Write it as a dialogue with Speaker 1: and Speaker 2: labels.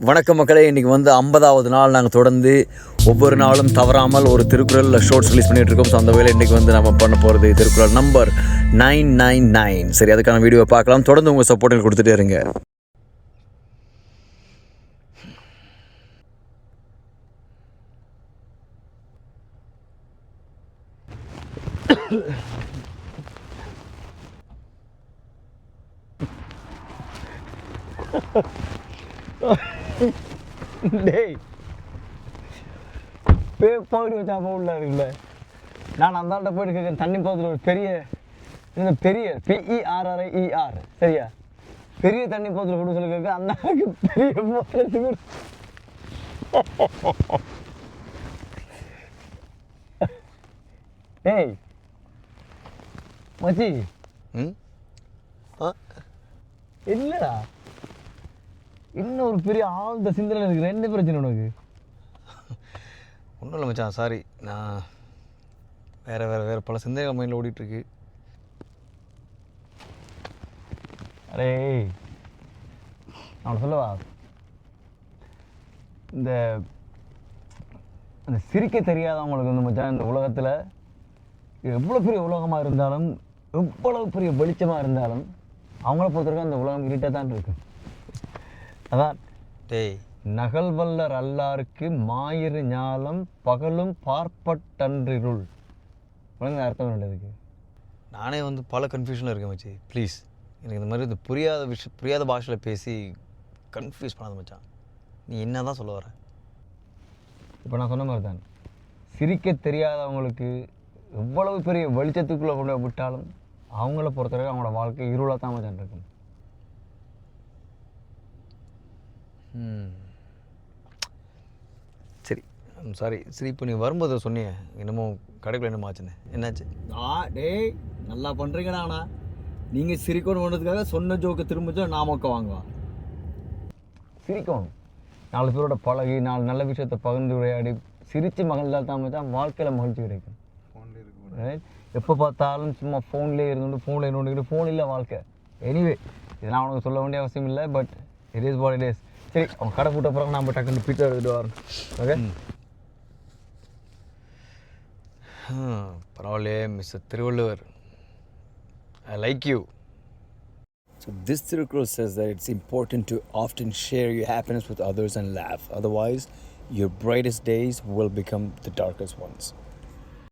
Speaker 1: வணக்கம் மக்களே, இன்றைக்கி வந்து 50வது நாள் நாங்கள் தொடர்ந்து ஒவ்வொரு நாளும் தவறாமல் ஒரு திருக்குறளில் ஷோர்ட்ஸ் ரிலீஸ் பண்ணிகிட்டு இருக்கோம். ஸோ அந்த வேலை இன்றைக்கி வந்து நம்ம பண்ண போகிறது திருக்குறள் நம்பர் 999. சரி, அதுக்கான வீடியோவை பார்க்கலாம். தொடர்ந்து உங்கள் சப்போர்ட்டில் கொடுத்துட்டே இருங்க.
Speaker 2: டேய் போயிட்டு வச்சா உள்ள இருக்குல்ல, நான் அந்த ஆள்கிட்ட போயிட்டு கேட்குறேன். தண்ணி போகிறதுல ஒரு பெரிய PERRIER சரியா, பெரிய தண்ணி போகிறதுல கொடு சொல்லி கேட்க. அந்த பெரிய போகிறதுக்கு டேய் மச்சி இல்லைடா, இன்னும் ஒரு பெரிய ஆழ்ந்த சிந்தனை இருக்குது. ரெண்டு பிரச்சனை உனக்கு.
Speaker 1: ஒன்றும் இல்லை மச்சான், சாரி. நான் வேறு பல சிந்தனைகள் மைண்டில் ஓடிட்டுருக்கு.
Speaker 2: அரே நான் சொல்லவா, இந்த சிரிக்க தெரியாதவங்களுக்கு வந்து மச்சான், இந்த உலகத்தில் எவ்வளோ பெரிய உலகமாக இருந்தாலும், எவ்வளவு பெரிய வெளிச்சமாக இருந்தாலும், அவங்கள பொறுத்தவரைக்கும் அந்த உலகம் இருட்டாக தான் இருக்கு. அதான்
Speaker 1: டேய்,
Speaker 2: நகல்வல்லர் அல்லாருக்கு மாயிறு ஞாலம் பகலும் பார்ப்பட்டன்றிருள். உலக அர்த்தம் வேண்டியதுக்கு
Speaker 1: நானே வந்து பல கன்ஃபியூஷனில் இருக்கேன் மச்சி. ப்ளீஸ் எனக்கு இந்த மாதிரி இந்த புரியாத பாஷையில் பேசி கன்ஃபியூஸ் பண்ணாத மச்சான். நீ என்ன தான் சொல்ல வர?
Speaker 2: இப்போ நான் சொன்ன மாதிரி தான், சிரிக்க தெரியாதவங்களுக்கு எவ்வளவு பெரிய வெளிச்சத்துக்குள்ளே கொண்டு விட்டாலும் அவங்கள பொறுத்தவரைக்கும் அவங்களோட வாழ்க்கை இருளாக தான் மச்சான் இருக்கும்.
Speaker 1: சரி, சாரி. சரி, இப்போ நீ வரும்போது சொன்னீங்க என்னமோ கடைக்குள்ள என்னமோ ஆச்சுன்னு, என்னாச்சு?
Speaker 2: டேய் நல்லா பண்ணுறீங்கடா. ஆனால் நீங்கள் சிரிக்கணும் பண்ணுறதுக்காக சொன்ன ஜோக்கை திரும்ப நாமக்க வாங்குவா. சிரிக்கணும், 4 பேரோட பழகி 4 நல்ல விஷயத்தை பகிர்ந்து விளையாடி சிரித்து மகிழ்ந்தால் தான் மச்சான் வாழ்க்கையில் மகிழ்ச்சி கிடைக்கும். எப்போ பார்த்தாலும் சும்மா ஃபோன்லேயே இருந்துட்டு ஃபோனில் நோண்டிக்கிட்டு ஃபோன் இல்லை வாழ்க்கை. எனிவே, இதெல்லாம் அவனுக்கு சொல்ல வேண்டிய அவசியம் இல்லை. But it is what it is. சரி, அவன் கடை கூட்ட பிறகு நம்ம டக்குன்னு பீட்டர் எடுத்துகிட்டு வரோம். ஓகே,
Speaker 1: பரவாயில்லையே mister Thiruvalluvar, I like you. So this Tirukkural says that it's important to often share your happiness with others and laugh. Otherwise, your brightest days will become the darkest ones.